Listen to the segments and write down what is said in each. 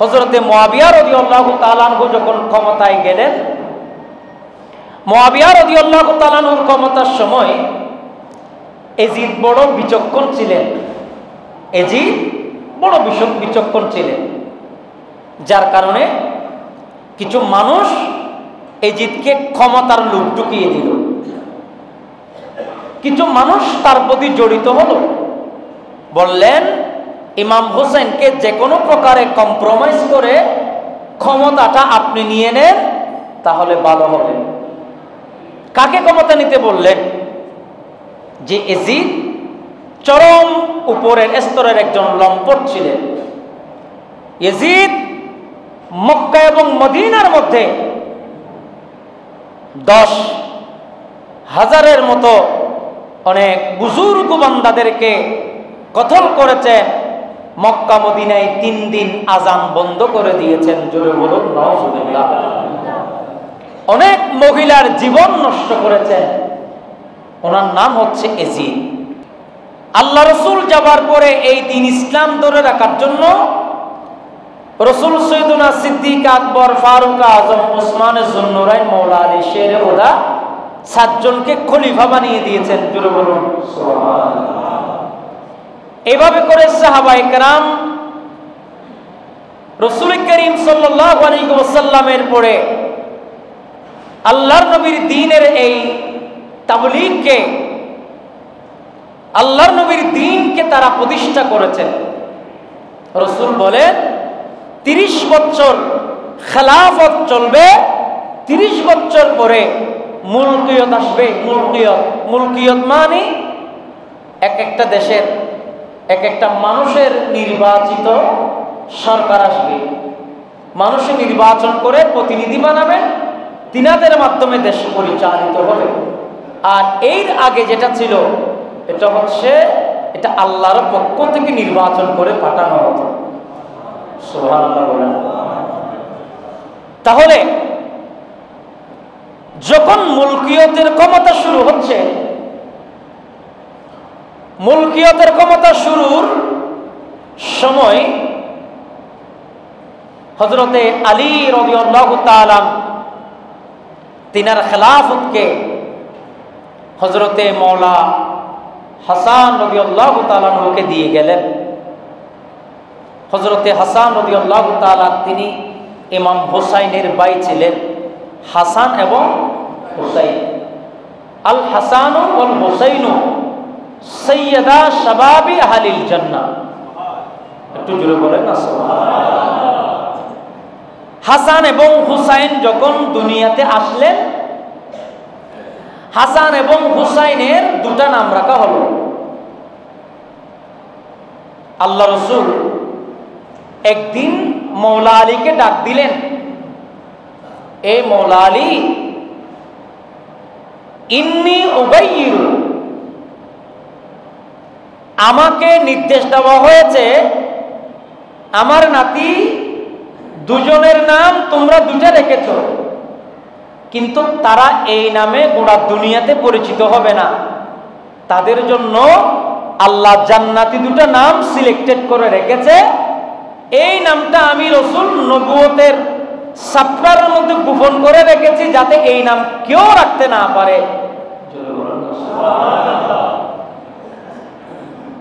হযরতে মুআবিয়া রাদিয়াল্লাহু তাআলা আনহু যখন ক্ষমতায় গেলেন, মুআবিয়া রাদিয়াল্লাহু তাআলা আনহুর ক্ষমতার সময় এজিদ বড় বিচক্ষণ ছিলেন। এজিদ বড় বিচক্ষণ ছিলেন, যার কারণে কিছু মানুষ এজিদকে ক্ষমতার লোভ ঢুকিয়ে দিল। কিছু মানুষ তার প্রতি জড়িত হলো, বললেন ইমাম হোসেনকে যে কোনো প্রকারে কম্প্রোমাইজ করে ক্ষমতাটা আপনি নিয়ে নেন, তাহলে ভালো হবে। কাকে ক্ষমতা নিতে বললেন? যে এজিদ চরম উপরের স্তরের একজন লম্পট ছিলেন। এজিদ মক্কা এবং মদিনার মধ্যে 10,000-এর মতো অনেক বুজুর্গ বান্দাদেরকে কতল করেছেন। মক্কা মদিনায় 3 দিন আজান বন্ধ করে দিয়েছেন। জোরে বলুন নাউজুবিল্লাহ। অনেক মহিলার জীবন নষ্ট করেছেন। ওনার নাম হচ্ছে এজিদ। আল্লাহ রসুল যাবার পরে এই দিন ইসলাম ধরে রাখার জন্য রসুল সৈয়দুনা সিদ্দিক আকবর, ফারুক আজম, উসমান যুন্নুরাইন, মৌলা আলী শেরে হুদা 7 জনকে খলিফা বানিয়ে দিয়েছেন। জোরে বলুন সুবহানাল্লাহ। এইভাবে করে সাহাবায়ে কেরাম রাসূল করিম সাল্লাল্লাহু আলাইহি ওয়াসাল্লামের পরে আল্লাহর নবীর দ্বীনের এই তাবলীগকে, আল্লাহর নবীর দ্বীনকে তারা প্রতিষ্ঠা করেছেন। রাসূল বলেন 30 বছর খেলাফত চলবে, 30 বছর পরে মুলকিয়ত আসবে। মুলকিয়ত মানে এক একটা দেশের এক একটা মানুষের নির্বাচিত সরকার আসবে। মানুষে নির্বাচন করে প্রতিনিধি বানাবেন, তিনাদের মাধ্যমে দেশ পরিচালিত হবে। আর এর আগে যেটা ছিল এটা আল্লাহর পক্ষ থেকে নির্বাচন করে পাঠানো হতো। সুবহানাল্লাহ বলেন। তাহলে যখন মুলকিয়তের ক্ষমতা শুরু হচ্ছে, মুলকিয়তের ক্ষমতা শুরুর সময় হযরতে আলী রাদিয়াল্লাহু তাআলা তিনার খেলাফতকে হযরতে মওলা হাসান রাদিয়াল্লাহু তাআলা কে দিয়ে গেলেন। হযরতে হাসান রাদিয়াল্লাহু তাআলা তিনি ইমাম হুসাইনের ভাই ছিলেন। হাসান এবং হুসাইন, আল হাসান ওয়াল হুসাইন সাইয়্যিদা শাবাবি আহলিল জান্নাহ। একটু জোরে বলেন না সুবহানাল্লাহ। হাসান এবং হুসাইন যখন দুনিয়াতে আসলেন, হাসান এবং হুসাইনের 2টা নাম রাখা হলো। আল্লাহ রসুল একদিন মৌলা আলীকে ডাক দিলেন, এ মৌলা আলী, ইন্নী উগাইয়িরু, আমাকে নির্দেশ দেওয়া হয়েছে আমার নাতি 2 জনের নাম তোমরা 2টা রেখেছ, কিন্তু তারা এই নামে গোটা দুনিয়াতে পরিচিত হবে না। তাদের জন্য আল্লাহ জান্নাতি 2টা নাম সিলেক্টেড করে রেখেছে। এই নামটা আমি রাসূল নবুয়তের সাফরার মধ্যে গোপন করে রেখেছি, যাতে এই নাম কেউ রাখতে না পারে।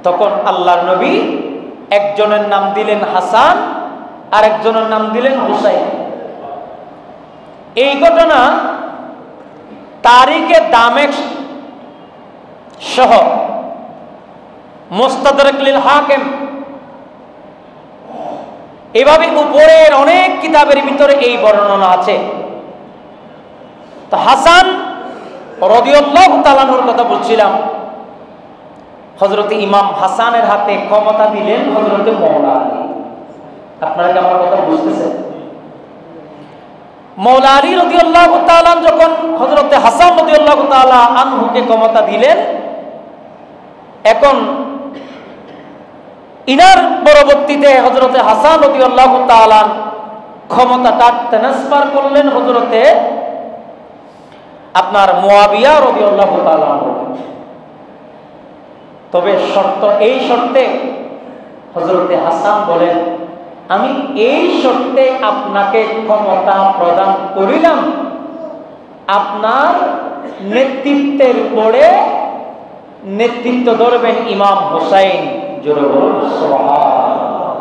তখন আল্লাহর নবী একজনের নাম দিলেন হাসান, আর একজনের নাম দিলেন হুসাইন। এই ঘটনা তারিখে দামেক সহ মুস্তাদরাক লিল হাকিম, এভাবে উপরের অনেক কিতাবের ভিতরে এই বর্ণনা আছে। তো হাসান রাদিয়াল্লাহু তাআলা আনহুর কথা বলছিলাম। হযরতে ইমাম হাসানের হাতে ক্ষমতা দিলেন হযরতে মওলা আলী। আপনারা কি আমার কথা বুঝতেছেন? মওলা আলী রাদিয়াল্লাহু তাআলা যখন হযরতে হাসান রাদিয়াল্লাহু তাআলা আনহুকে ক্ষমতা দিলেন, এখন ইনার পরবর্তীতে হযরতে হাসান রাদিয়াল্লাহু তাআলা ক্ষমতাটা ট্রান্সফার করলেন হযরতে আপনার মুআবিয়া রাদিয়াল্লাহু তাআলা আনহু। তবে এই শর্তে হযরতে হাসান বলেন, আমি এই শর্তে আপনাকে ক্ষমতা প্রদান করিলাম, আপনার নেতৃত্বের পরে নেতৃত্ব ধরবেন ইমাম হুসাইন। জোরে বলুন সুবহানাল্লাহ।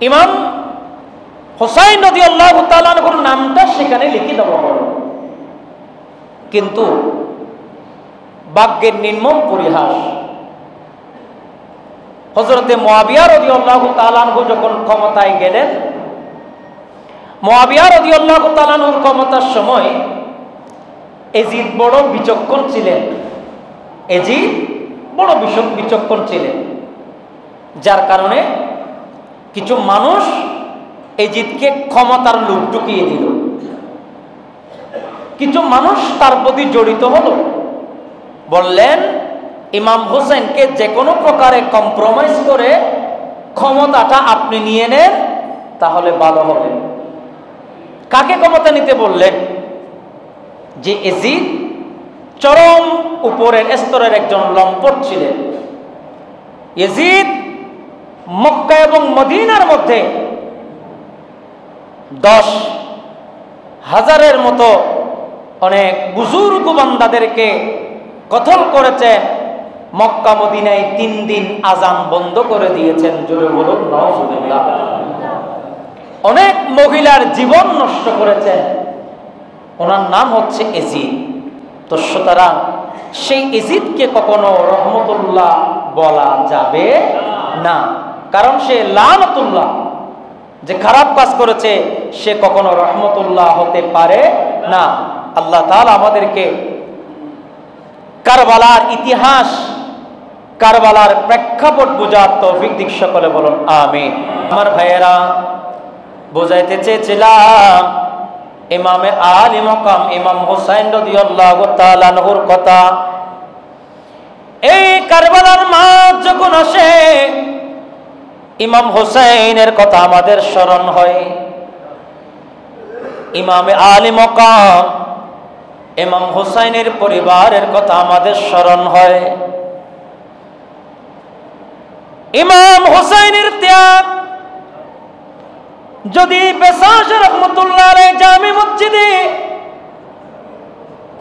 ইমাম হুসাইন রাদিয়াল্লাহু তাআলা আনহুর নামটা সেখানে লিখে দেওয়া হলো, কিন্তু ভাগ্যের নির্মম পরিহাস, হযরতে মুআবিয়া রাদিয়াল্লাহু তাআলা আনহু যখন ক্ষমতায় গেলেন, মুআবিয়া রাদিয়াল্লাহু তাআলা আনহুর ক্ষমতার সময় এজিদ বড় বিচক্ষণ ছিলেন। এজিদ বড় বিচক্ষণ ছিলেন, যার কারণে কিছু মানুষ এজিদকে ক্ষমতার লোভ ঢুকিয়ে দিল। কিছু মানুষ তার প্রতি জড়িত হলো, বললেন ইমাম হোসেনকে যে কোনো প্রকারে কম্প্রোমাইজ করে ক্ষমতাটা আপনি নিয়ে নেন, তাহলে ভালো হবে। কাকে ক্ষমতা নিতে বললেন? যে এজিদ চরম উপরের স্তরের একজন লম্পট ছিলেন। এজিদ মক্কা এবং মদিনার মধ্যে 10,000-এর মতো অনেক বুজুর্গ বান্দাদেরকে কতল করেছেন। মক্কা মদিনায় 3 দিন আজান বন্ধ করে দিয়েছেন। জোরে বলুন নাউজুবিল্লাহ। অনেক মহিলার জীবন নষ্ট করেছেন। ওনার নাম হচ্ছে এজিদ। তো সুতরাং সেই এজিদকে কখনো রহমতুল্লাহ বলা যাবে না, কারণ সে লানতুল্লাহ, যে খারাপ কাজ করেছে সে কখনো রহমতুল্লাহ হতে পারে না। আল্লাহ তাআলা আমাদেরকে কারবালার ইতিহাস, কারবালার প্রেক্ষাপট বোঝার তৌফিক দিক। সকলে বলুন আমিন। আমার ভাইয়েরা, বোঝাইতে চেয়েছিলাম ইমামে আলী মাকাম ইমাম হুসাইন রাদিয়াল্লাহু তাআলা আনহুর কথা। এই কারবালার মাঠ যখন আসে, ইমাম হুসাইনের কথা আমাদের স্মরণ হয়। ইমামে আলী মাকাম ইমাম হুসাইনের পরিবারের কথা আমাদের স্মরণ হয়। ইমাম হুসাইনের ত্যাগ যদি বেসাস রহমতুল্লাহ আলাইহি জামি মসজিদে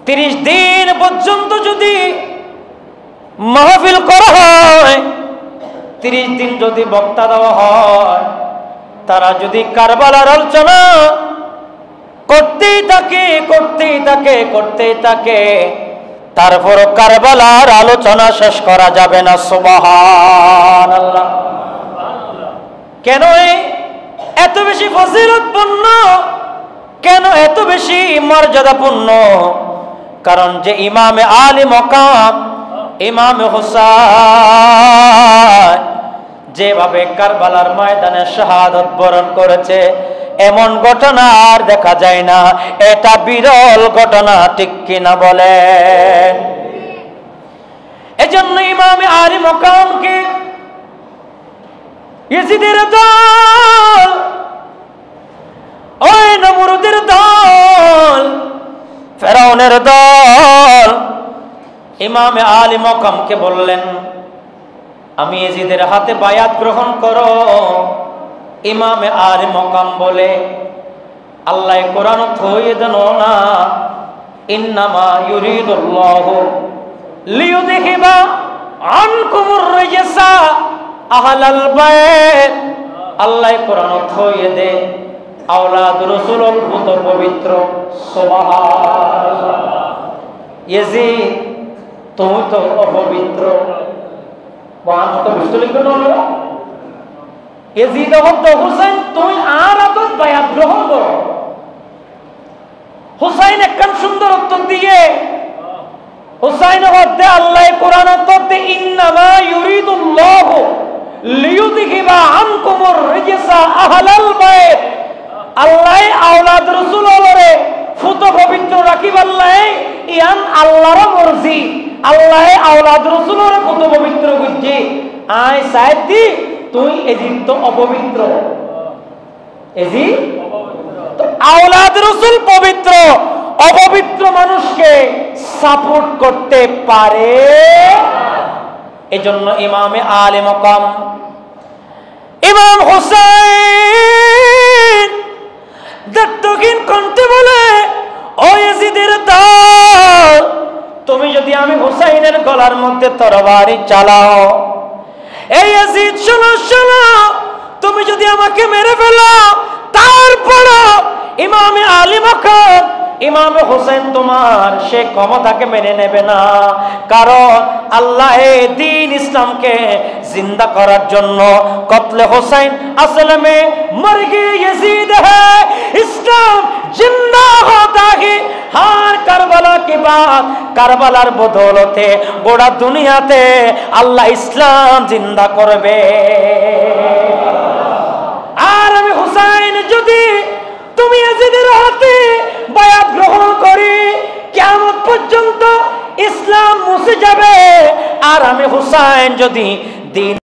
30 দিন পর্যন্ত যদি মাহফিল করা হয়, 30 দিন যদি বক্তা দেওয়া হয়, তারা যদি কারবালার আলোচনা করতেই থাকে, তারপর কারবালার আলোচনা শেষ করা যাবে না। সুবহানাল্লাহ। কেন এত বেশি ফজিলতপূর্ণ, কেন এত বেশি মর্যাদাপূর্ণ? কারণ যে ইমামে আলী মাকাম ইমামে হুসাইন যেভাবে কারবালার ময়দানে শাহাদাত বরণ করেছে, এমন ঘটনা আর দেখা যায় না। এটা বিরল ঘটনা, ঠিক কিনা বলেন? এজন্য ইমামে আলী মাকামকে ইয়েজিদের দল, ওই নমরুদের দল, ফেরাউনের দল ইমামে আলী মাকামকে বললেন, আমি ইয়েজিদের হাতে বায়াত গ্রহণ করো। ইমামে আলী মাকাম বলে, আল্লাহ কোরআন থইয়ে দেন না, ইন্নামা ইউরিদুল্লাহু লিইউযহিবা আনকুমুর রিজসা আহলাল বাইত। আল্লাহ কোরআন থইয়ে দে আওলাদ রাসূলুল পুত পবিত্র। সুবহানাল্লাহ। ইয়েজিদ তুমি তো অপবিত্র। কোরআন তো বিশ্বলিক না। ইয়েজিদ হতো হুসাইন, তুই আর আদত বায়াত গ্রহণ করো। হুসাইন একখান সুন্দর উত্তর দিয়ে, হুসাইন হতে আল্লাহ কোরআন হতে ইন্নামা ইউরিদুল্লাহু লিইউযহিবা আনকুমুর রিজসা আহলাল বাইত। আল্লাহ আওলাদ রাসূলরে ফুত পবিত্র রাখিবার লাই ইয়ান আল্লাহর মর্জি। আল্লাহ আওলাদ রাসূলরে ফুত পবিত্র কইছে। আয় সাইদি তুই এজিদ তো অপবিত্র। এজিদ তো আওলাদ রাসূল পবিত্র, অপবিত্র মানুষকে সাপোর্ট করতে পারে। এজন্য ইমামে আলী মাকাম হুসাইন দত্তহীন কণ্ঠে বলে, ও ইয়াজিদের দল, তুমি যদি আমি হুসাইনের গলার মধ্যে তরবারি চালাও, এই ইয়াজিদ শোনো শোনো, তুমি যদি আমাকে মেরে ফেলো, তারপরও ইমামে আলী মাকাম ইমামে হোসেন তোমার সে ক্ষমতাকে মেনে নেবে না। কারণ আল্লাহ এই দ্বীন ইসলামকে জিন্দা করার জন্য কতলে হোসেন আসল মে মর গয়ে यजीद है, ইসলাম জিন্দা होता है। হার কারবালা কি বাত, কারবালার বদৌলতে গোটা দুনিয়াতে আল্লাহ ইসলাম জিন্দা করবে। আর আমি হুসাইন যদি তুমি ইয়াজিদের হাতে বায়াত গ্রহণ করি, কিয়ামত পর্যন্ত ইসলাম মুছে যাবে। আর আমি হুসাইন যদি দিন